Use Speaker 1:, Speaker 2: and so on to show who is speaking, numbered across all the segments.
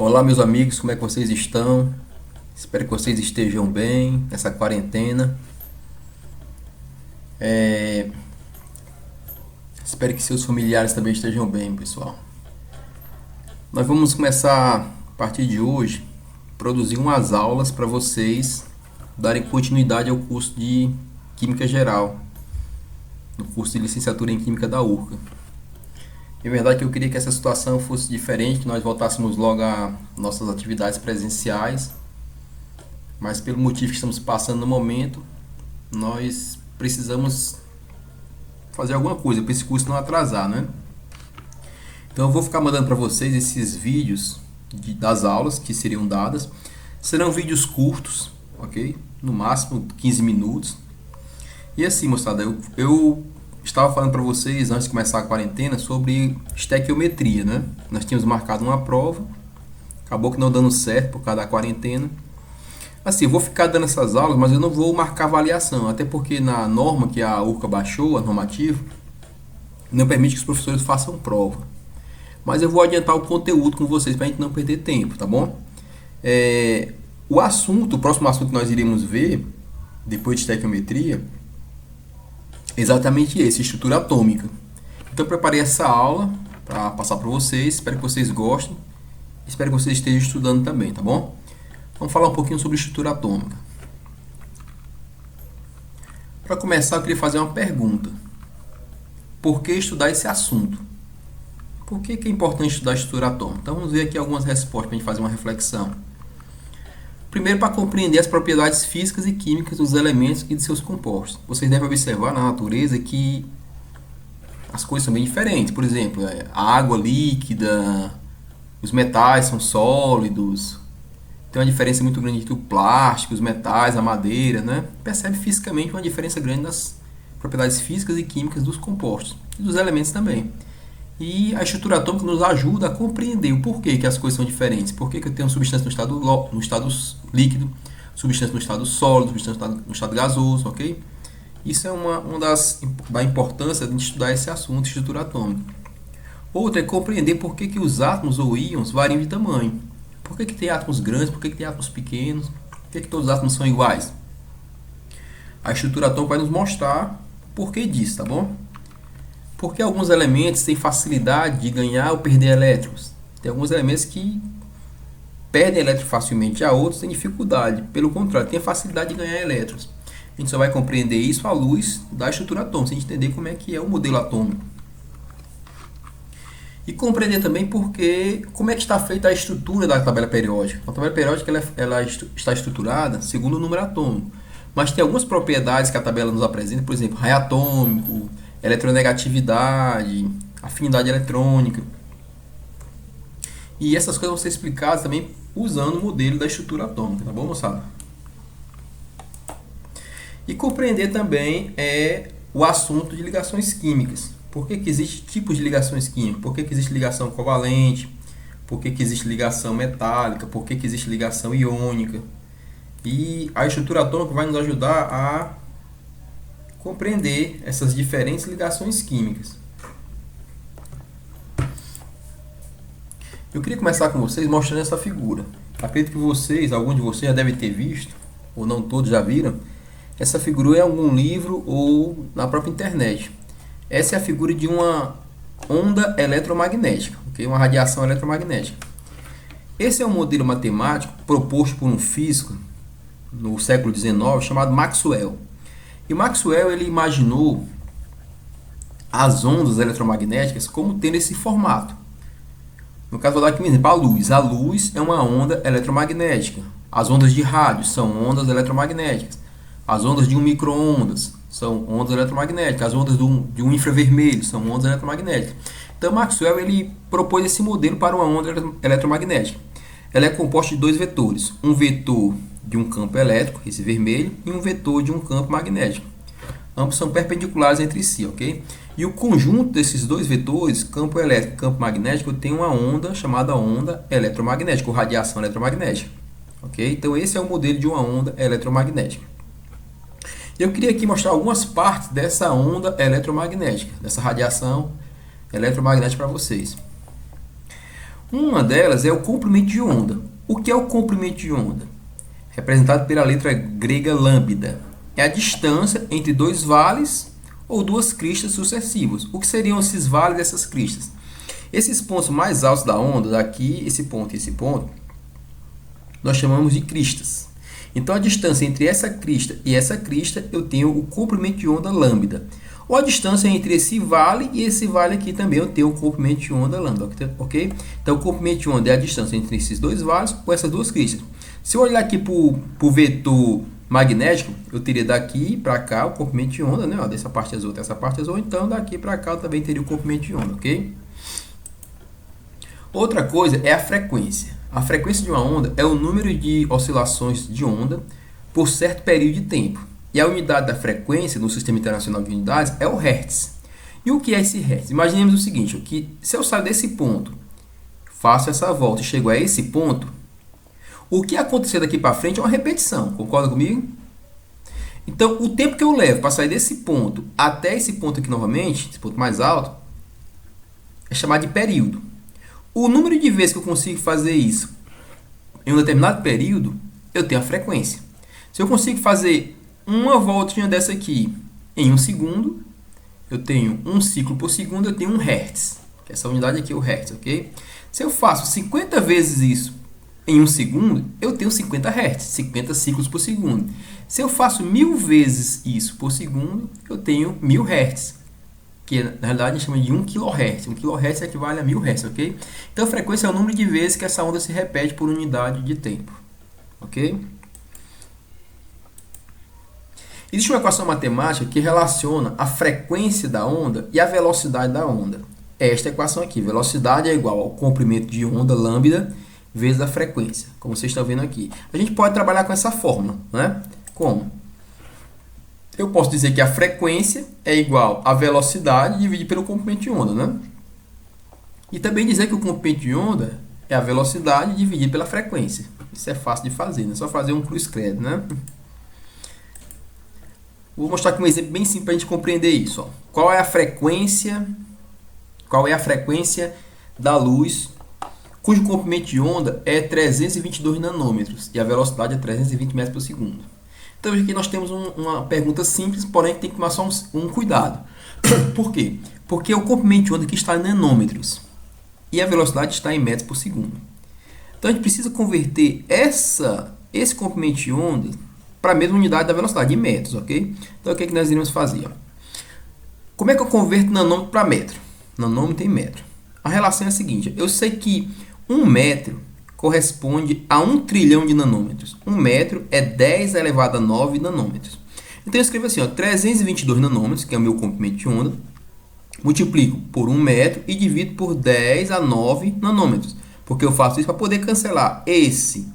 Speaker 1: Olá, meus amigos, como é que vocês estão? Espero que vocês estejam bem nessa quarentena. Espero que seus familiares também estejam bem, pessoal. Nós vamos começar a partir de hoje produzir umas aulas para vocês darem continuidade ao curso de Química Geral, no curso de licenciatura em Química da URCA. É verdade que eu queria que essa situação fosse diferente, que nós voltássemos logo a nossas atividades presenciais, mas pelo motivo que estamos passando no momento, nós precisamos fazer alguma coisa para esse curso não atrasar, né? Então eu vou ficar mandando para vocês esses vídeos das aulas que seriam dadas. Serão vídeos curtos, ok? No máximo 15 minutos. E assim, moçada, eu estava falando para vocês antes de começar a quarentena sobre estequiometria, né? Nós tínhamos marcado uma prova, acabou que não dando certo por causa da quarentena. Assim, eu vou ficar dando essas aulas, mas eu não vou marcar avaliação, até porque na norma que a URCA baixou, a normativa, não permite que os professores façam prova. Mas eu vou adiantar o conteúdo com vocês para a gente não perder tempo, tá bom? O próximo assunto que nós iremos ver, depois de estequiometria, é exatamente esse, estrutura atômica. Então eu preparei essa aula para passar para vocês, espero que vocês gostem, espero que vocês estejam estudando também, tá bom? Vamos falar um pouquinho sobre estrutura atômica. Para começar, eu queria fazer uma pergunta. Por que estudar esse assunto? Por que é importante estudar a estrutura atômica? Então vamos ver aqui algumas respostas para a gente fazer uma reflexão. Primeiro, para compreender as propriedades físicas e químicas dos elementos e de seus compostos. Vocês devem observar na natureza que as coisas são bem diferentes. Por exemplo, a água líquida, os metais são sólidos. Tem uma diferença muito grande entre o plástico, os metais, a madeira, né? Percebe fisicamente uma diferença grande nas propriedades físicas e químicas dos compostos e dos elementos também. E a estrutura atômica nos ajuda a compreender o porquê que as coisas são diferentes. Por que eu tenho substância no estado líquido, substância no estado sólido, substância no estado gasoso, ok? Isso é uma da importância de estudar esse assunto, estrutura atômica. Outra é compreender por que os átomos ou íons variam de tamanho. Por que tem átomos grandes, por que tem átomos pequenos, por que todos os átomos são iguais? A estrutura atômica vai nos mostrar o porquê disso, tá bom? Porque alguns elementos têm facilidade de ganhar ou perder elétrons. Tem alguns elementos que perdem elétrons facilmente, já outros têm dificuldade. Pelo contrário, têm facilidade de ganhar elétrons. A gente só vai compreender isso à luz da estrutura atômica, se a gente entender como é que é o modelo atômico. E compreender também como é que está feita a estrutura da tabela periódica. A tabela periódica ela está estruturada segundo o número atômico, mas tem algumas propriedades que a tabela nos apresenta, por exemplo, raio atômico, eletronegatividade, afinidade eletrônica. E essas coisas vão ser explicadas também usando o modelo da estrutura atômica, tá bom, moçada? E compreender também o assunto de ligações químicas. Por que existem tipos de ligações químicas? Por que existe ligação covalente? Por que existe ligação metálica? Por que existe ligação iônica? E a estrutura atômica vai nos ajudar a compreender essas diferentes ligações químicas. Eu queria começar com vocês mostrando essa figura. Acredito que alguns de vocês já devem ter visto, ou não todos já viram, essa figura em algum livro ou na própria internet. Essa é a figura de uma onda eletromagnética, okay? Uma radiação eletromagnética. Esse é um modelo matemático proposto por um físico no século XIX chamado Maxwell. E Maxwell ele imaginou as ondas eletromagnéticas como tendo esse formato. No caso, vou dar aqui um exemplo, a luz. A luz é uma onda eletromagnética. As ondas de rádio são ondas eletromagnéticas. As ondas de um micro-ondas são ondas eletromagnéticas. As ondas de um infravermelho são ondas eletromagnéticas. Então, Maxwell ele propôs esse modelo para uma onda eletromagnética. Ela é composta de dois vetores. Um vetor de um campo elétrico, esse vermelho, e um vetor de um campo magnético. Ambos são perpendiculares entre si, ok? E o conjunto desses dois vetores, campo elétrico e campo magnético, tem uma onda chamada onda eletromagnética, ou radiação eletromagnética. Ok? Então esse é o modelo de uma onda eletromagnética. Eu queria aqui mostrar algumas partes dessa onda eletromagnética, dessa radiação eletromagnética para vocês. Uma delas é o comprimento de onda. O que é o comprimento de onda? Representado pela letra grega lambda. É a distância entre dois vales ou duas cristas sucessivas. O que seriam esses vales e essas cristas? Esses pontos mais altos da onda, daqui, esse ponto e esse ponto, nós chamamos de cristas. Então, a distância entre essa crista e essa crista, eu tenho o comprimento de onda lambda. Ou a distância entre esse vale e esse vale aqui também, eu tenho o comprimento de onda lambda, ok? Então, o comprimento de onda é a distância entre esses dois vales ou essas duas cristas. Se eu olhar aqui para o vetor magnético, eu teria daqui para cá o comprimento de onda, né? Ó, dessa parte azul até essa parte azul, então daqui para cá eu também teria o comprimento de onda, ok? Outra coisa é a frequência. A frequência de uma onda é o número de oscilações de onda por certo período de tempo. E a unidade da frequência no Sistema Internacional de Unidades é o Hertz. E o que é esse Hertz? Imaginemos o seguinte, que se eu sair desse ponto, faço essa volta e chego a esse ponto, o que acontecer daqui para frente é uma repetição. Concorda comigo? Então, o tempo que eu levo para sair desse ponto até esse ponto aqui novamente, esse ponto mais alto, é chamado de período. O número de vezes que eu consigo fazer isso em um determinado período, eu tenho a frequência. Se eu consigo fazer uma voltinha dessa aqui em um segundo, eu tenho um ciclo por segundo, eu tenho um Hertz. Essa unidade aqui é o Hertz, ok? Se eu faço 50 vezes isso em um segundo, eu tenho 50 Hz, 50 ciclos por segundo. Se eu faço 1000 vezes isso por segundo, eu tenho 1000 Hz, que na realidade a gente chama de 1 kHz. 1 kHz equivale a 1000 Hz, ok? Então a frequência é o número de vezes que essa onda se repete por unidade de tempo, ok? Existe uma equação matemática que relaciona a frequência da onda e a velocidade da onda. É esta equação aqui, velocidade é igual ao comprimento de onda lambda vezes a frequência, como vocês estão vendo aqui. A gente pode trabalhar com essa fórmula, né? Como? Eu posso dizer que a frequência é igual à velocidade dividido pelo comprimento de onda, né? E também dizer que o comprimento de onda é a velocidade dividido pela frequência. Isso é fácil de fazer, né? É só fazer um cruz credo, né? Vou mostrar aqui um exemplo bem simples para a gente compreender isso. Ó. Qual é a frequência da luz cujo comprimento de onda é 322 nanômetros e a velocidade é 320 metros por segundo. Então aqui nós temos uma pergunta simples, porém que tem que tomar só um cuidado. Por quê? Porque o comprimento de onda aqui está em nanômetros e a velocidade está em metros por segundo. Então a gente precisa converter esse comprimento de onda para a mesma unidade da velocidade, em metros, ok? Então o que nós iremos fazer? Como é que eu converto nanômetro para metro? Nanômetro em metro. A relação é a seguinte, eu sei que 1 metro corresponde a 1 trilhão de nanômetros. 1 metro é 10 elevado a 9 nanômetros. Então eu escrevo assim, ó, 322 nanômetros, que é o meu comprimento de onda, multiplico por 1 metro e divido por 10 a 9 nanômetros. Porque eu faço isso para poder cancelar esse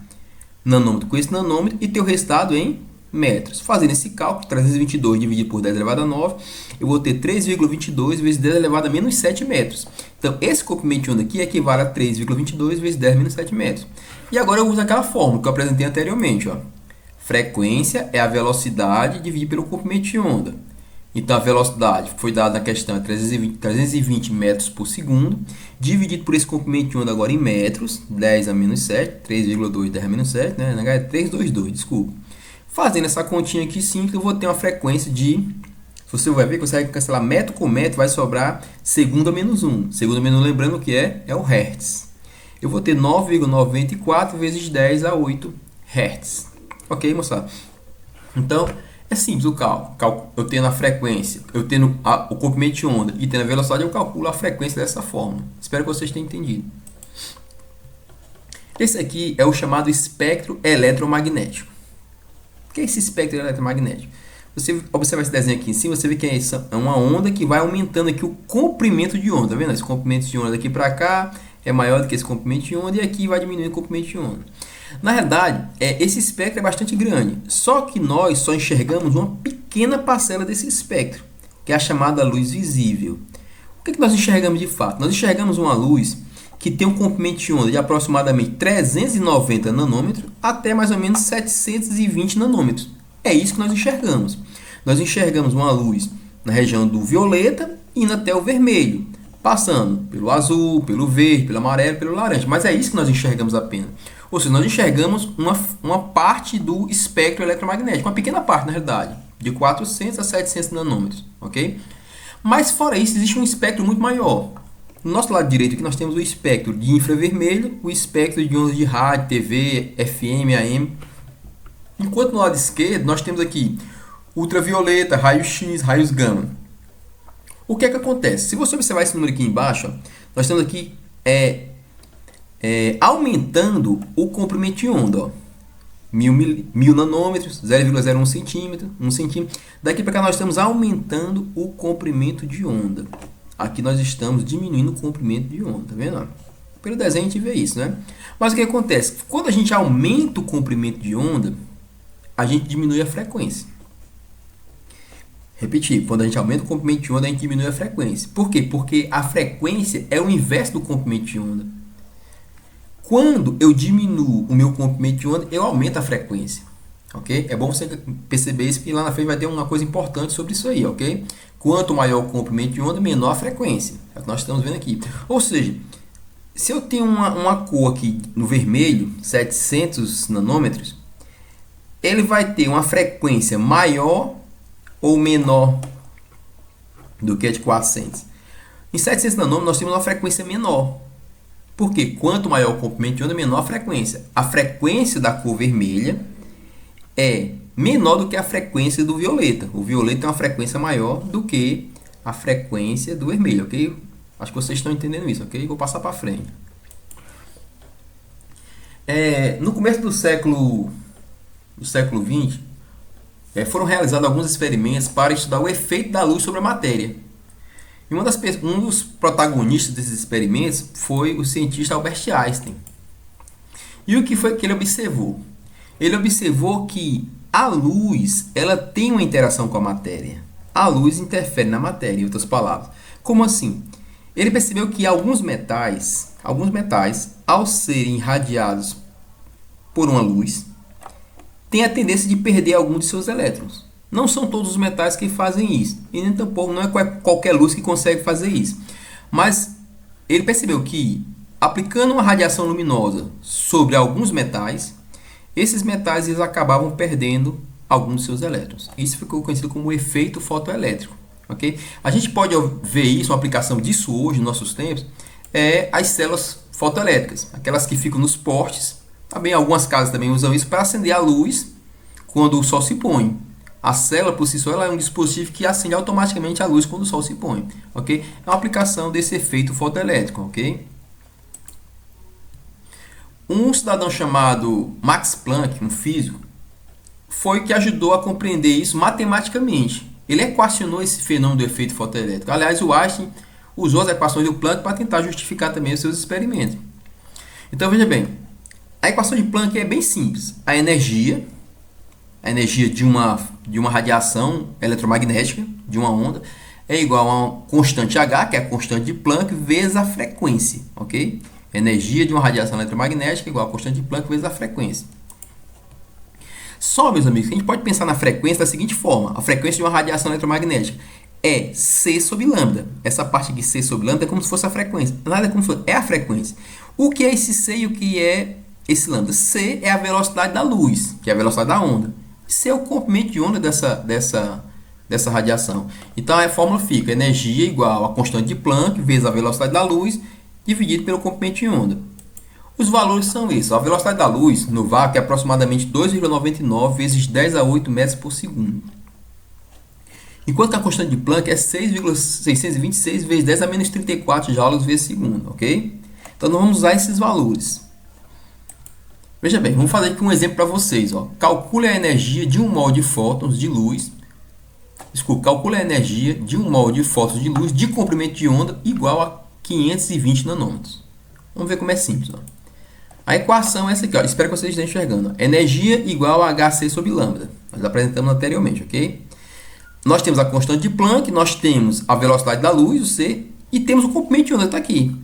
Speaker 1: nanômetro com esse nanômetro e ter o resultado em metros. Fazendo esse cálculo, 322 dividido por 10 elevado a 9, eu vou ter 3,22 vezes 10 elevado a menos 7 metros. Então, esse comprimento de onda aqui equivale a 3,22 vezes 10 menos 7 metros. E agora eu uso aquela fórmula que eu apresentei anteriormente. Ó. Frequência é a velocidade dividida pelo comprimento de onda. Então, a velocidade foi dada na questão 320 metros por segundo, dividido por esse comprimento de onda agora em metros, 10 a menos 7, 3,2 10 a menos 7, né? É 322, desculpa. Fazendo essa continha aqui simples, eu vou ter uma frequência de... Você vai ver que você vai cancelar metro com metro, vai sobrar segundo a menos 1. Segundo a menos 1, lembrando que é o Hertz. Eu vou ter 9,94 vezes 10 a 8 Hertz. Ok, moçada? Então, é simples o cálculo. Eu tendo a frequência, eu tendo o comprimento de onda e tendo a velocidade, eu calculo a frequência dessa forma. Espero que vocês tenham entendido. Esse aqui é o chamado espectro eletromagnético. O que é esse espectro eletromagnético? Você observa esse desenho aqui em cima, você vê que é uma onda que vai aumentando aqui o comprimento de onda. Tá vendo? Esse comprimento de onda daqui para cá é maior do que esse comprimento de onda e aqui vai diminuindo o comprimento de onda. Na realidade, esse espectro é bastante grande, só que nós só enxergamos uma pequena parcela desse espectro, que é a chamada luz visível. O que nós enxergamos de fato? Nós enxergamos uma luz que tem um comprimento de onda de aproximadamente 390 nanômetros até mais ou menos 720 nanômetros. É isso que nós enxergamos. Nós enxergamos uma luz na região do violeta indo até o vermelho. passando pelo azul, pelo verde, pelo amarelo, pelo laranja. Mas é isso que nós enxergamos apenas. Ou seja, nós enxergamos uma parte do espectro eletromagnético, uma pequena parte, na realidade, de 400 a 700 nanômetros, ok? Mas fora isso, existe um espectro muito maior. No nosso lado direito aqui nós temos o espectro de infravermelho, o espectro de ondas de rádio, TV, FM, AM. Enquanto no lado esquerdo nós temos aqui ultravioleta, raio-x, raios gama. O que é que acontece? Se você observar esse número aqui embaixo, ó, nós temos aqui aumentando o comprimento de onda. Ó. 1000 nanômetros, 0,01 centímetro, 1 centímetro. Daqui para cá nós estamos aumentando o comprimento de onda. Aqui nós estamos diminuindo o comprimento de onda, tá vendo? Pelo desenho a gente vê isso, né? Mas o que acontece? Quando a gente aumenta o comprimento de onda, a gente diminui a frequência. Repetir, quando a gente aumenta o comprimento de onda, a gente diminui a frequência. Por quê? Porque a frequência é o inverso do comprimento de onda. Quando eu diminuo o meu comprimento de onda, eu aumento a frequência. Ok? É bom você perceber isso, porque lá na frente vai ter uma coisa importante sobre isso aí, ok? Quanto maior o comprimento de onda, menor a frequência. É o que nós estamos vendo aqui. Ou seja, se eu tenho uma cor aqui no vermelho, 700 nanômetros, ele vai ter uma frequência maior ou menor do que a de 400. Em 700 nanômetros, nós temos uma frequência menor. Por quê? Quanto maior o comprimento de onda, menor a frequência. A frequência da cor vermelha é menor do que a frequência do violeta. O violeta tem uma frequência maior do que a frequência do vermelho, ok? Acho que vocês estão entendendo isso, ok? Vou passar para frente. No começo do século XX, foram realizados alguns experimentos para estudar o efeito da luz sobre a matéria. E um dos protagonistas desses experimentos foi o cientista Albert Einstein. E o que foi que ele observou? Ele observou que a luz ela tem uma interação com a matéria. A luz interfere na matéria, em outras palavras. Como assim? Ele percebeu que alguns metais, ao serem irradiados por uma luz, têm a tendência de perder algum de seus elétrons. Não são todos os metais que fazem isso. E nem tampouco não é qualquer luz que consegue fazer isso. Mas ele percebeu que, aplicando uma radiação luminosa sobre alguns metais, esses metais eles acabavam perdendo alguns de seus elétrons. Isso ficou conhecido como o efeito fotoelétrico. Okay? A gente pode ver isso, uma aplicação disso hoje, nos nossos tempos, as células fotoelétricas. Aquelas que ficam nos postes. Também algumas casas também usam isso para acender a luz quando o sol se põe. A célula, por si só, ela é um dispositivo que acende automaticamente a luz quando o sol se põe. Okay? É uma aplicação desse efeito fotoelétrico. Okay? Um cidadão chamado Max Planck, um físico, foi que ajudou a compreender isso matematicamente. Ele equacionou esse fenômeno do efeito fotoelétrico. Aliás, o Einstein usou as equações do Planck para tentar justificar também os seus experimentos. Então, veja bem, a equação de Planck é bem simples. A energia de uma radiação eletromagnética, de uma onda, é igual a uma constante H, que é a constante de Planck, vezes a frequência. Ok? Energia de uma radiação eletromagnética é igual a constante de Planck vezes a frequência. Só, meus amigos, a gente pode pensar na frequência da seguinte forma. A frequência de uma radiação eletromagnética é C sobre lambda. Essa parte aqui, C sobre lambda, é como se fosse a frequência. Nada é como se fosse, é a frequência. O que é esse C e o que é esse lambda? C é a velocidade da luz, que é a velocidade da onda. C é o comprimento de onda dessa radiação. Então, a fórmula fica energia igual a constante de Planck vezes a velocidade da luz dividido pelo comprimento de onda. Os valores são esses. A velocidade da luz no vácuo é aproximadamente 2,99 vezes 10 a 8 metros por segundo. Enquanto que a constante de Planck é 6,626 vezes 10 a menos 34 joules vezes segundo. Ok? Então, nós vamos usar esses valores. Veja bem, vamos fazer aqui um exemplo para vocês. Ó. Calcule a energia de 1 mol de fótons de luz. Calcule a energia de 1 mol de fótons de luz de comprimento de onda igual a 520 nanômetros. Vamos ver como é simples. Ó. A equação é essa aqui. Ó. Espero que vocês estejam enxergando. Ó. Energia igual a HC sobre lambda. Nós apresentamos anteriormente, ok? Nós temos a constante de Planck, nós temos a velocidade da luz, o C, e temos o comprimento de onda, está aqui.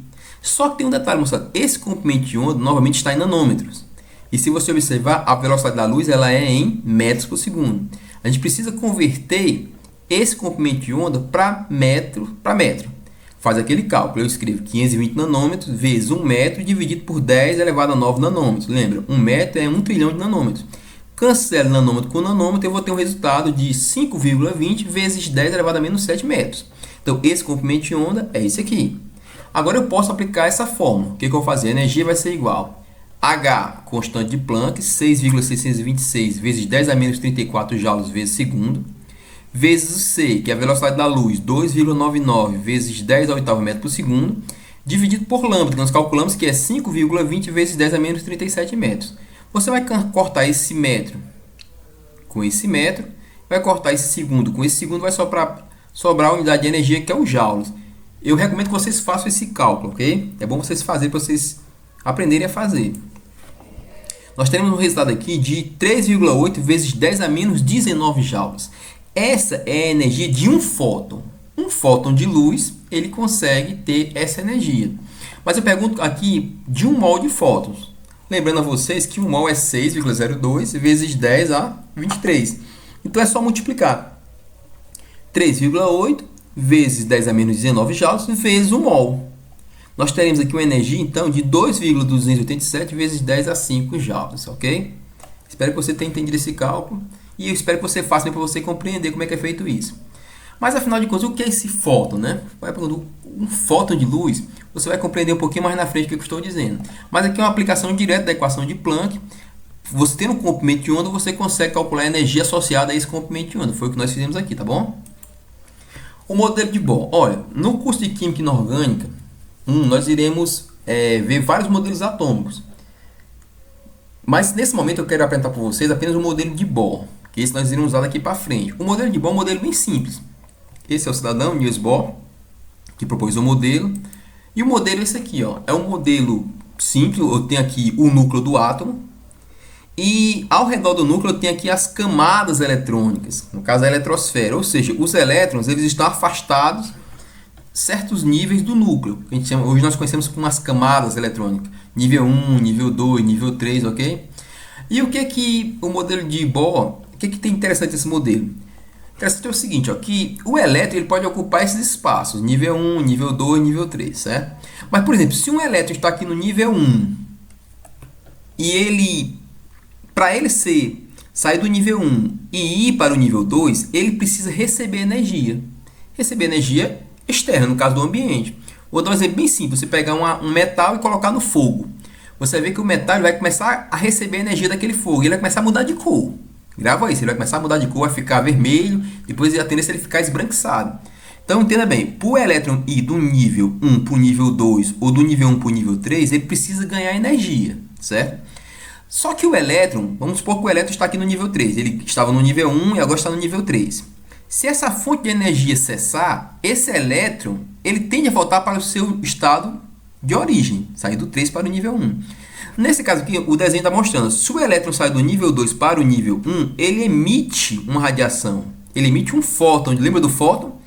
Speaker 1: Só que tem um detalhe, moçada. Esse comprimento de onda, novamente, está em nanômetros. E se você observar, a velocidade da luz ela é em metros por segundo. A gente precisa converter esse comprimento de onda para metro. faz aquele cálculo. Eu escrevo 520 nanômetros vezes 1 metro dividido por 10 elevado a 9 nanômetros. Lembra, 1 metro é 1 trilhão de nanômetros. Cancelo nanômetro com nanômetro, eu vou ter um resultado de 5,20 vezes 10 elevado a menos 7 metros. Então, esse comprimento de onda é esse aqui. Agora, eu posso aplicar essa fórmula. O que eu vou fazer? A energia vai ser igual a H, constante de Planck, 6,626 vezes 10 a menos 34 joules vezes segundo, vezes o C, que é a velocidade da luz, 2,99 vezes 10 ao oitavo metro por segundo, dividido por lambda, que nós calculamos que é 5,20 vezes 10 a menos 37 metros. Você vai cortar esse metro com esse metro, vai cortar esse segundo com esse segundo, vai sobrar a unidade de energia, que é o joules. Eu recomendo que vocês façam esse cálculo, ok? É bom vocês fazerem para vocês aprenderem a fazer. Nós temos um resultado aqui de 3,8 vezes 10 a menos 19 joules. Essa é a energia de um fóton. Um fóton de luz, ele consegue ter essa energia. Mas eu pergunto aqui de 1 mol de fótons. Lembrando a vocês que 1 mol é 6,02 vezes 10 a 23. Então é só multiplicar. 3,8 vezes 10 a menos 19 joules vezes 1 mol. Nós teremos aqui uma energia, então, de 2,287 vezes 10 a 5 joules, ok? Espero que você tenha entendido esse cálculo e eu espero que você faça para você compreender como é que é feito isso. Mas, afinal de contas, o que é esse fóton, né? Um fóton de luz, você vai compreender um pouquinho mais na frente o que eu estou dizendo. Mas aqui é uma aplicação direta da equação de Planck. Você tendo um comprimento de onda, você consegue calcular a energia associada a esse comprimento de onda. Foi o que nós fizemos aqui, tá bom? O modelo de Bohr. Olha, no curso de Química Inorgânica, nós iremos ver vários modelos atômicos. Mas nesse momento eu quero apresentar para vocês apenas o modelo de Bohr, que esse nós iremos usar daqui para frente. O modelo de Bohr é um modelo bem simples. Esse é o cidadão Niels Bohr, que propôs o modelo. E o modelo é esse aqui, ó. É um modelo simples. Eu tenho aqui o núcleo do átomo. E ao redor do núcleo eu tenho aqui as camadas eletrônicas, no caso a eletrosfera. Ou seja, os elétrons eles estão afastados certos níveis do núcleo. Que a gente chama, hoje nós conhecemos como as camadas eletrônicas. Nível 1, nível 2, nível 3, ok? E o que é que o modelo de Bohr, o que é que tem interessante esse modelo? Interessante é o seguinte, ó, que o elétron ele pode ocupar esses espaços, nível 1, nível 2, nível 3, certo? Mas, por exemplo, se um elétron está aqui no nível 1 e ele, para ele sair do nível 1 e ir para o nível 2, ele precisa receber energia. Receber energia externa, no caso do ambiente. Vou dar um exemplo bem simples. Você pegar um metal e colocar no fogo. Você vai ver que o metal vai começar a receber energia daquele fogo. Ele vai começar a mudar de cor. Grava isso. Ele vai começar a mudar de cor, vai ficar vermelho. Depois a tendência é ele ficar esbranquiçado. Então entenda bem. Para o elétron ir do nível 1 para o nível 2 ou do nível 1 para o nível 3, ele precisa ganhar energia. Certo? Só que o elétron, vamos supor que o elétron está aqui no nível 3. Ele estava no nível 1 e agora está no nível 3. Se essa fonte de energia cessar, esse elétron ele tende a voltar para o seu estado de origem, sair do 3 para o nível 1. Nesse caso aqui, o desenho está mostrando, se o elétron sai do nível 2 para o nível 1, ele emite uma radiação, ele emite um fóton. Lembra do fóton?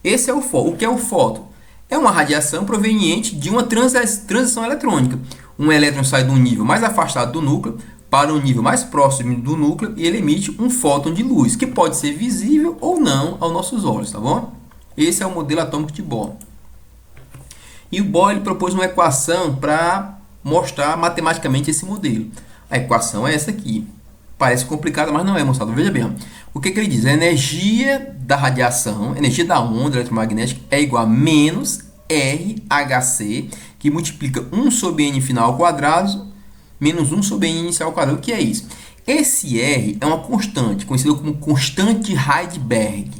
Speaker 1: Esse é o fóton. O que é o fóton? É uma radiação proveniente de uma transição eletrônica. Um elétron sai de um nível mais afastado do núcleo para um nível mais próximo do núcleo e ele emite um fóton de luz, que pode ser visível ou não aos nossos olhos, tá bom? Esse é o modelo atômico de Bohr. E o Bohr ele propôs uma equação para mostrar matematicamente esse modelo. A equação é essa aqui. Parece complicada, mas não é, moçada. Veja bem, o que ele diz? A energia da radiação, a energia da onda eletromagnética é igual a menos RHC, que multiplica 1 sobre n final ao quadrado, menos 1 sobre n inicial ao quadrado. O que é isso? Esse R é uma constante, conhecida como constante de Heisenberg.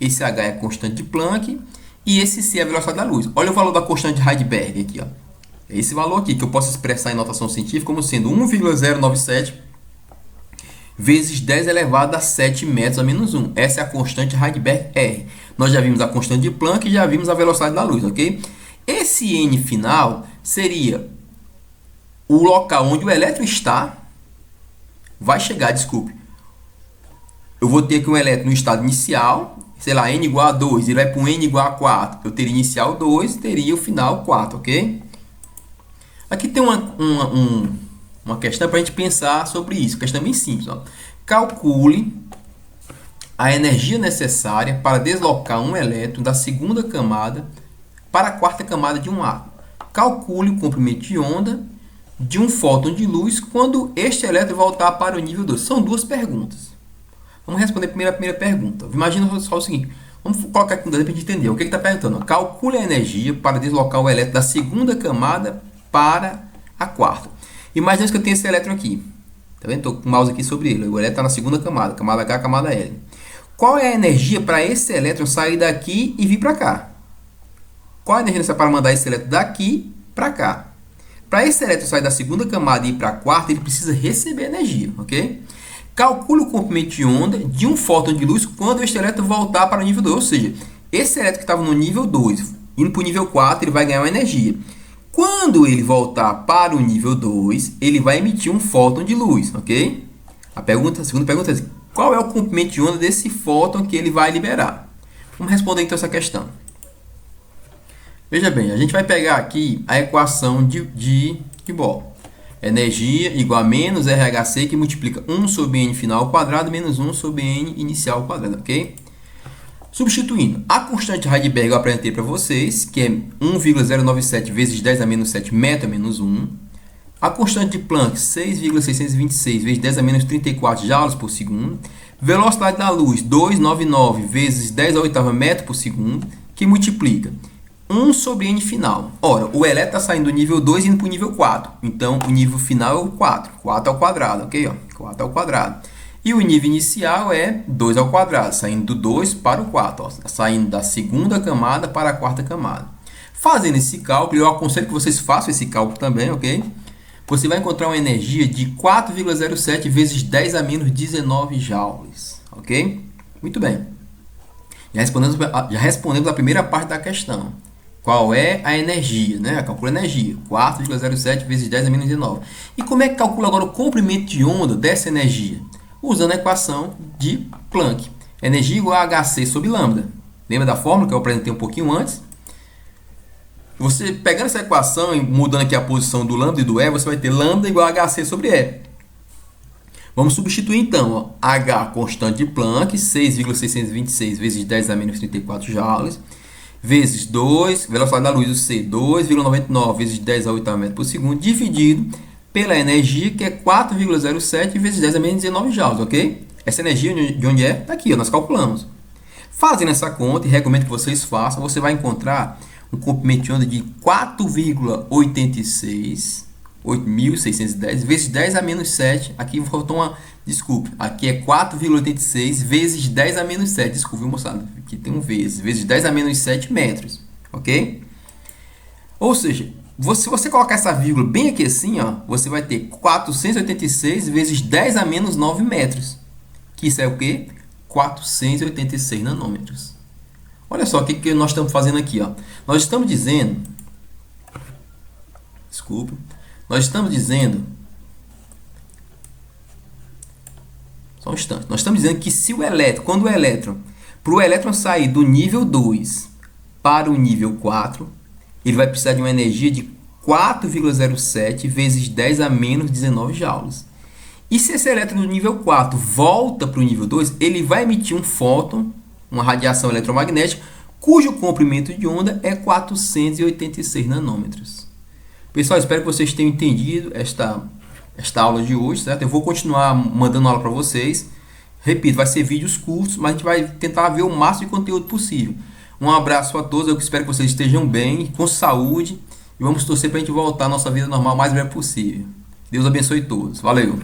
Speaker 1: Esse H é a constante de Planck e esse C é a velocidade da luz. Olha o valor da constante de Heisenberg aqui, ó. É esse valor aqui que eu posso expressar em notação científica como sendo 1,097 vezes 10 elevado a 7 metros a menos 1. Essa é a constante de Heisenberg R. Nós já vimos a constante de Planck e já vimos a velocidade da luz, ok? Esse N final seria o local onde o elétron está, vai chegar, desculpe. Eu vou ter aqui um elétron no estado inicial, sei lá, n igual a 2, ele vai para um n igual a 4. Eu teria inicial 2, teria o final 4, ok? Aqui tem uma questão para a gente pensar sobre isso, questão bem simples. Ó. Calcule a energia necessária para deslocar um elétron da segunda camada para a quarta camada de um átomo. Calcule o comprimento de onda de um fóton de luz quando este elétron voltar para o nível 2. São duas perguntas. Vamos responder primeiro a primeira pergunta. Imagina só o seguinte. Vamos colocar aqui um dedo para a gente entender. O que está perguntando? Calcule a energia para deslocar o elétron da segunda camada para a quarta. Imagina que eu tenho esse elétron aqui. Tá vendo? Estou com o mouse aqui sobre ele. O elétron está na segunda camada. Camada H, camada L. Qual é a energia para esse elétron sair daqui e vir para cá? Qual a energia necessária para mandar esse elétron daqui para cá? Para esse elétron sair da segunda camada e ir para a quarta, ele precisa receber energia, ok? Calcule o comprimento de onda de um fóton de luz quando este elétron voltar para o nível 2. Ou seja, esse elétron que estava no nível 2, indo para o nível 4, ele vai ganhar uma energia. Quando ele voltar para o nível 2, ele vai emitir um fóton de luz, ok? A segunda pergunta é: qual é o comprimento de onda desse fóton que ele vai liberar? Vamos responder então essa questão. Veja bem, a gente vai pegar aqui a equação de Bohr. Energia igual a menos RHC, que multiplica 1 sobre N final ao quadrado menos 1 sobre N inicial ao quadrado, ok? Substituindo, a constante de Heisenberg eu apresentei para vocês, que é 1,097 vezes 10 a menos 7 metro a menos 1. A constante de Planck, 6,626 vezes 10 a menos 34 joules por segundo. Velocidade da luz, 299 vezes 10 a oitava metro por segundo, que multiplica 1 sobre N final. Ora, o elétron está saindo do nível 2 e indo para o nível 4. Então, o nível final é o 4. 4 ao quadrado, ok? Ó, 4 ao quadrado. E o nível inicial é 2 ao quadrado, saindo do 2 para o 4. Ó, saindo da segunda camada para a quarta camada. Fazendo esse cálculo, eu aconselho que vocês façam esse cálculo também, ok? Você vai encontrar uma energia de 4,07 vezes 10 a menos 19 joules, ok? Muito bem. Já respondemos a primeira parte da questão. Qual é a energia, né? Calcula a energia. 4,07 vezes 10 a menos 19. E como é que calcula agora o comprimento de onda dessa energia? Usando a equação de Planck. Energia igual a HC sobre lambda. Lembra da fórmula que eu apresentei um pouquinho antes? Você pegando essa equação e mudando aqui a posição do lambda e do E, você vai ter lambda igual a HC sobre E. Vamos substituir então, ó, H, constante de Planck, 6,626 vezes 10 a menos 34 joules, vezes 2, velocidade da luz, o C, 2,99 vezes 10 a 8 metros por segundo, dividido pela energia, que é 4,07 vezes 10 a menos 19 joules, ok? Essa energia de onde é? Está aqui, ó, nós calculamos. Fazendo essa conta, e recomendo que vocês façam, você vai encontrar um comprimento de onda de 4,86, 8.610 vezes 10 a menos 7. Aqui faltou uma... Desculpe, aqui é 4,86 vezes 10 a menos 7. Desculpe, moçada. Aqui tem um vezes. Vezes 10 a menos 7 metros. Ok? Ou seja, se você colocar essa vírgula bem aqui assim, ó, você vai ter 486 vezes 10 a menos 9 metros. Que isso é o quê? 486 nanômetros. Olha só o que nós estamos fazendo aqui, ó. Nós estamos dizendo... Desculpe. Nós estamos dizendo... Só um instante. Nós estamos dizendo que se o elétron, quando o elétron, para o elétron sair do nível 2 para o nível 4, ele vai precisar de uma energia de 4,07 vezes 10 a menos 19 joules. E se esse elétron do nível 4 volta para o nível 2, ele vai emitir um fóton, uma radiação eletromagnética, cujo comprimento de onda é 486 nanômetros. Pessoal, espero que vocês tenham entendido esta aula de hoje, certo? Eu vou continuar mandando aula para vocês. Repito, vai ser vídeos curtos, mas a gente vai tentar ver o máximo de conteúdo possível. Um abraço a todos, eu espero que vocês estejam bem, com saúde, e vamos torcer para a gente voltar à nossa vida normal o mais breve possível. Deus abençoe todos. Valeu!